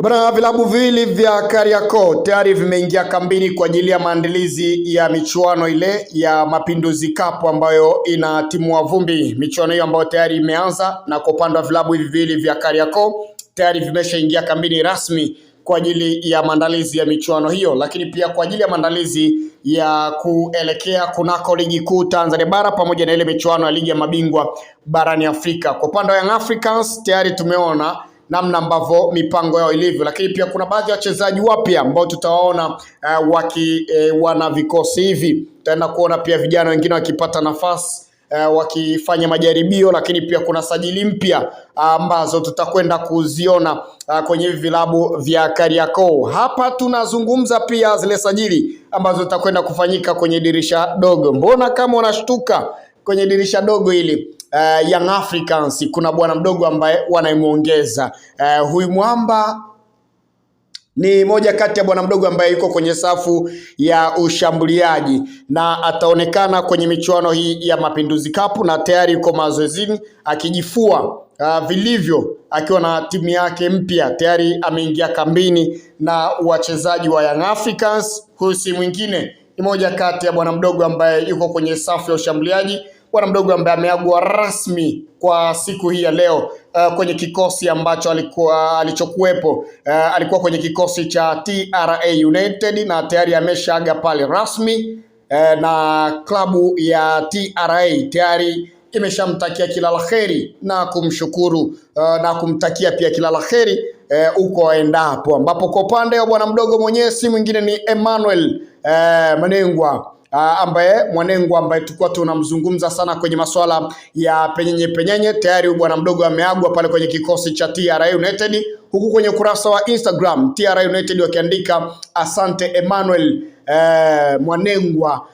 Bwana, vilabu viwili vya Kariakoo tayari vimeingia kambini kwa ajili ya maandalizi ya michuano ile ya Mapinduzi Cup ambayo inatimua vumbi. Michuano hiyo ambayo tayari imeanza, na kwa upande wa vilabu hivi viwili vya Kariakoo tayari vimeshaingia kambini rasmi kwa ajili ya maandalizi ya michuano hiyo, lakini pia kwa ajili ya maandalizi ya kuelekea kunako ligi kuu Tanzania bara pamoja na ile michuano ya ligi ya mabingwa barani Afrika. Kwa upande wa Young Africans tayari tumeona namna ambavyo mipango yao ilivyo, lakini pia kuna baadhi ya wachezaji wapya ambao tutawaona wana vikosi hivi. Tutaenda kuona pia vijana wengine wakipata nafasi wakifanya majaribio, lakini pia kuna sajili mpya ambazo tutakwenda kuziona kwenye vilabu vya Kariakoo. Hapa tunazungumza pia zile sajili ambazo zitakwenda kufanyika kwenye dirisha dogo. Mbona kama unashtuka kwenye dirisha dogo hili? Young Africans kuna bwana mdogo ambaye wanaimuongeza. Huyu mwamba ni moja kati ya bwana mdogo ambaye yuko kwenye safu ya ushambuliaji na ataonekana kwenye michuano hii ya Mapinduzi Cup, na tayari yuko mazoezini akijifua vilivyo akiwa na timu yake mpya. Tayari ameingia kambini na wachezaji wa Young Africans. Huyu si mwingine, ni moja kati ya bwana mdogo ambaye yuko kwenye safu ya ushambuliaji, bwana mdogo ambaye ameagwa rasmi kwa siku hii ya leo kwenye kikosi ambacho alichokuwepo. Alikuwa kwenye kikosi cha TRA United na tayari ameshaaga pale rasmi, na klabu ya TRA tayari imeshamtakia kila laheri na kumshukuru na kumtakia pia kila laheri uko aendapo, ambapo kwa upande wa bwana mdogo mwenyewe si mwingine ni Emmanuel Mnengwa, Mwanengwa ambaye tulikuwa tunamzungumza sana kwenye masuala ya penyenye. Tayari bwana mdogo ameagwa pale kwenye kikosi cha TRA United, huku kwenye ukurasa wa Instagram TRA United wakiandika asante Emmanuel Mwanengwa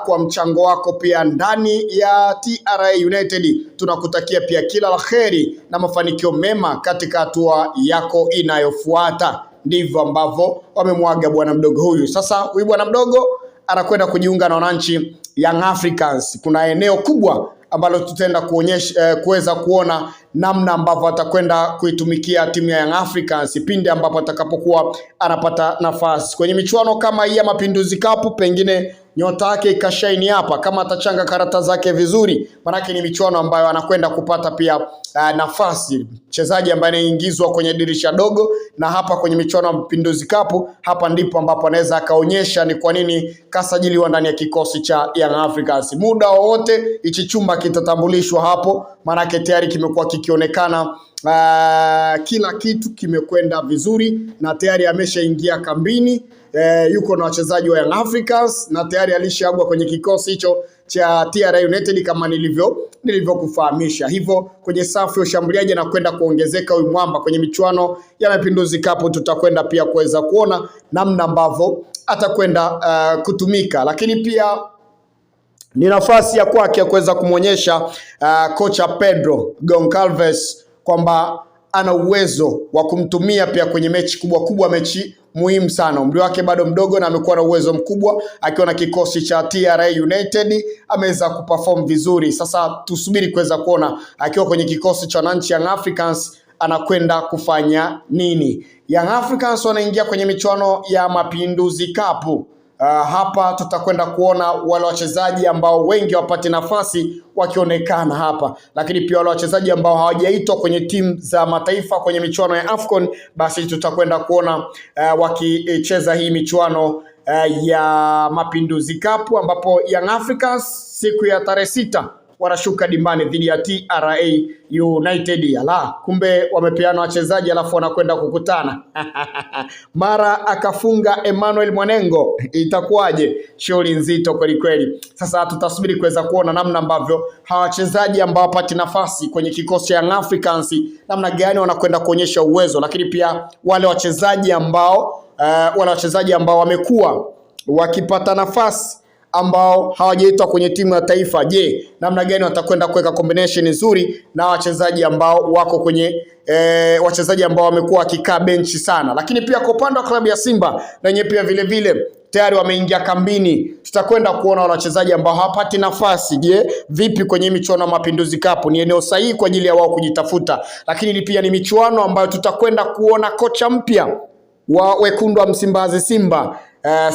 kwa mchango wako pia ndani ya TRA United. Tunakutakia pia kila laheri na mafanikio mema katika hatua yako inayofuata. Ndivyo ambavyo wamemwaga bwana mdogo huyu. Sasa huyu bwana mdogo anakwenda kujiunga na wananchi Young Africans. Kuna eneo kubwa ambalo tutaenda kuweza kuona namna ambavyo atakwenda kuitumikia timu ya Young Africans pindi ambapo atakapokuwa anapata nafasi kwenye michuano kama hii ya Mapinduzi Cup. Pengine nyota yake ikashaini hapa kama atachanga karata zake vizuri, manake ni michuano ambayo anakwenda kupata pia nafasi mchezaji ambaye anaingizwa kwenye dirisha dogo, na hapa kwenye michuano ya Mapinduzi Cup hapa ndipo ambapo anaweza akaonyesha ni kwa nini kasajiliwa ndani ya kikosi cha Young Africans. Muda wowote hichi chumba kitatambulishwa hapo, manake tayari kimekuwa kikionekana kila kitu kimekwenda vizuri, na tayari ameshaingia kambini. Yuko na wachezaji wa Young Africans na tayari alishaagwa kwenye kikosi hicho cha TRA United kama nilivyokufahamisha. Hivyo kwenye safu ya ushambuliaji na kwenda kuongezeka huyu mwamba kwenye michuano ya Mapinduzi Cup. Tutakwenda pia kuweza kuona namna ambavyo atakwenda kutumika, lakini pia ni nafasi ya kwake ya kuweza kumuonyesha kocha Pedro Goncalves kwamba ana uwezo wa kumtumia pia kwenye mechi kubwa, mechi muhimu sana. Umri wake bado mdogo na amekuwa na uwezo mkubwa akiwa na kikosi cha TRA United, ameweza kuperform vizuri. Sasa tusubiri kuweza kuona akiwa kwenye kikosi cha wananchi Young Africans anakwenda kufanya nini. Young Africans wanaingia kwenye michuano ya Mapinduzi Cup. Hapa tutakwenda kuona wale wachezaji ambao wengi wapate nafasi wakionekana hapa, lakini pia wale wachezaji ambao hawajaitwa kwenye timu za mataifa kwenye michuano ya AFCON, basi tutakwenda kuona wakicheza hii michuano ya Mapinduzi Cup, ambapo Young Africans siku ya tarehe 6 wanashuka dimbani dhidi ya TRA United. Kumbe wamepeana wachezaji alafu wanakwenda kukutana. Mara akafunga Emmanuel Mwanengo, itakuwaje? Shughuli nzito kweli kweli. Sasa tutasubiri kuweza kuona namna ambavyo hawa wachezaji ambao wapati nafasi kwenye kikosi cha Young Africans namna gani wanakwenda kuonyesha uwezo, lakini pia wale wachezaji ambao wamekuwa wakipata nafasi ambao hawajaitwa kwenye timu ya taifa. Je, namna gani watakwenda kuweka combination nzuri na wachezaji ambao wako kwenye wachezaji ambao wamekuwa wakikaa benchi sana. Lakini pia kwa upande wa klabu ya Simba na yenyewe pia vile tayari wameingia kambini. Tutakwenda kuona wale wachezaji ambao hawapati nafasi. Je, vipi kwenye michuano ya Mapinduzi Cup? Ni eneo sahihi kwa ajili ya wao kujitafuta, lakini pia ni michuano ambayo tutakwenda kuona kocha mpya wa wekundu wa Msimbazi Simba,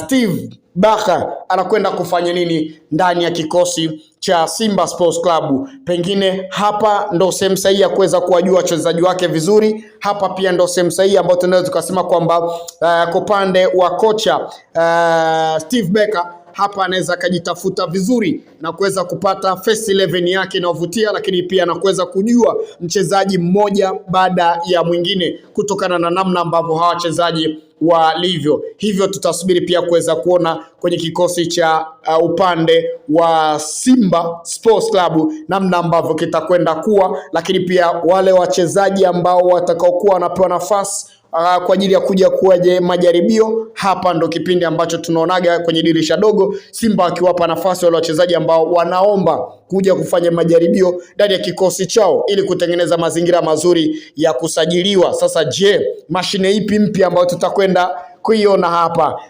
Steve Barker anakwenda kufanya nini ndani ya kikosi cha Simba Sports Club. Pengine hapa ndo sehemu sahihi ya kuweza kuwajua wachezaji wake vizuri. Hapa pia ndo sehemu sahihi ambayo tunaweza tukasema kwamba kwa upande wa kocha Steve Barker hapa anaweza akajitafuta vizuri na kuweza kupata first 11 yake inayovutia, lakini pia na kuweza kujua mchezaji mmoja baada ya mwingine kutokana na namna ambavyo hawa wachezaji walivyo. Hivyo tutasubiri pia kuweza kuona kwenye kikosi cha upande wa Simba Sports Club namna ambavyo kitakwenda kuwa, lakini pia wale wachezaji ambao watakaokuwa wanapewa nafasi kwa ajili ya kuja kuwaje majaribio. Hapa ndo kipindi ambacho tunaonaga kwenye dirisha dogo Simba akiwapa nafasi wale wachezaji ambao wanaomba kuja kufanya majaribio ndani ya kikosi chao ili kutengeneza mazingira mazuri ya kusajiliwa. Sasa je, mashine ipi mpya ambayo tutakwenda kuiona hapa?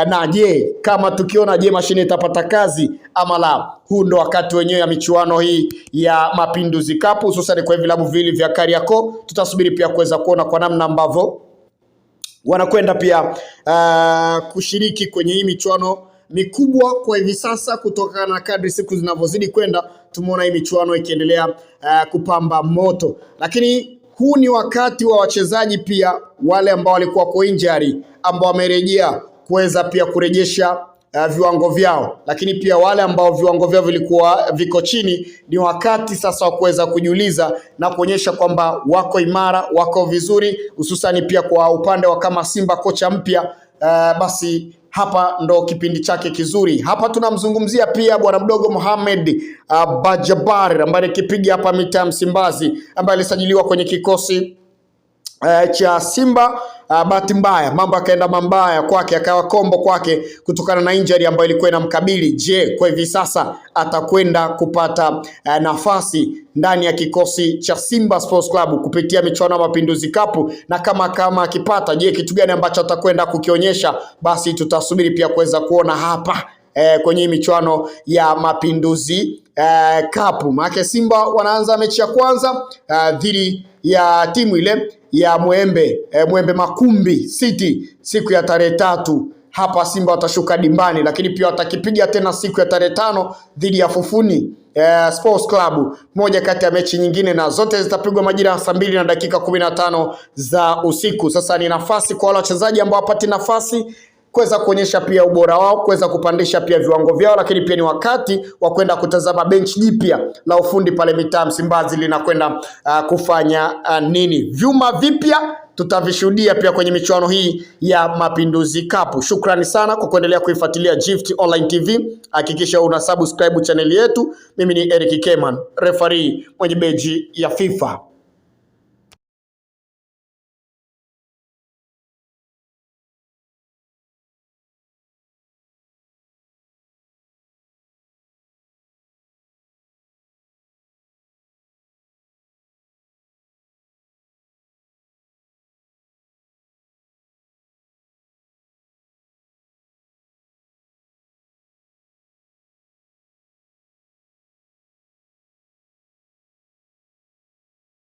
Na je, kama tukiona, je, mashine itapata kazi ama la? Huu ndo wakati wenyewe ya michuano hii ya Mapinduzi Cup, hususan kwa vilabu vile vya Kariakoo. Tutasubiri pia kuweza kuona kwa namna ambavyo wanakwenda pia kushiriki kwenye hii michuano mikubwa kwa hivi sasa, kutokana na kadri siku zinavyozidi kwenda tumeona hii michuano ikiendelea kupamba moto. Lakini huu ni wakati wa wachezaji pia wale ambao walikuwa kwa injury ambao wamerejea kuweza pia kurejesha viwango vyao, lakini pia wale ambao viwango vyao vilikuwa viko chini, ni wakati sasa wa kuweza kujiuliza na kuonyesha kwamba wako imara, wako vizuri, hususani pia kwa upande wa kama Simba kocha mpya. Basi hapa ndo kipindi chake kizuri. Hapa tunamzungumzia pia bwana mdogo Mohamed Bajaber ambaye kipiga hapa mitaa Msimbazi, ambaye alisajiliwa kwenye kikosi cha Simba. Bahati mbaya mambo akaenda mambaya kwake, akawa kombo kwake kutokana na injury ambayo ilikuwa inamkabili. Je, kwa hivi sasa atakwenda kupata nafasi ndani ya kikosi cha Simba Sports Club kupitia michuano ya Mapinduzi Cup? Na kama akipata, je, kitu gani ambacho atakwenda kukionyesha? Basi tutasubiri pia kuweza kuona hapa kwenye michuano ya Mapinduzi Cup. Maana Simba wanaanza mechi ya kwanza dhidi ya timu ile ya Mwembe Makumbi City siku ya tarehe 3. Hapa Simba watashuka dimbani, lakini pia watakipiga tena siku ya tarehe 5 dhidi ya Fufuni Sports Club, moja kati ya mechi nyingine, na zote zitapigwa majira ya saa 2 na dakika 15 za usiku. Sasa ni nafasi kwa wale wachezaji ambao hawapati nafasi kuweza kuonyesha pia ubora wao, kuweza kupandisha pia viwango vyao, lakini pia ni wakati wa kwenda kutazama bench jipya la ufundi pale mitaa Msimbazi linakwenda kufanya nini. Vyuma vipya tutavishuhudia pia kwenye michuano hii ya Mapinduzi Cup. Shukrani sana kwa kuendelea kuifuatilia Gift Online TV. Hakikisha una subscribe channel yetu. Mimi ni Eric Keman, referee mwenye beji ya FIFA.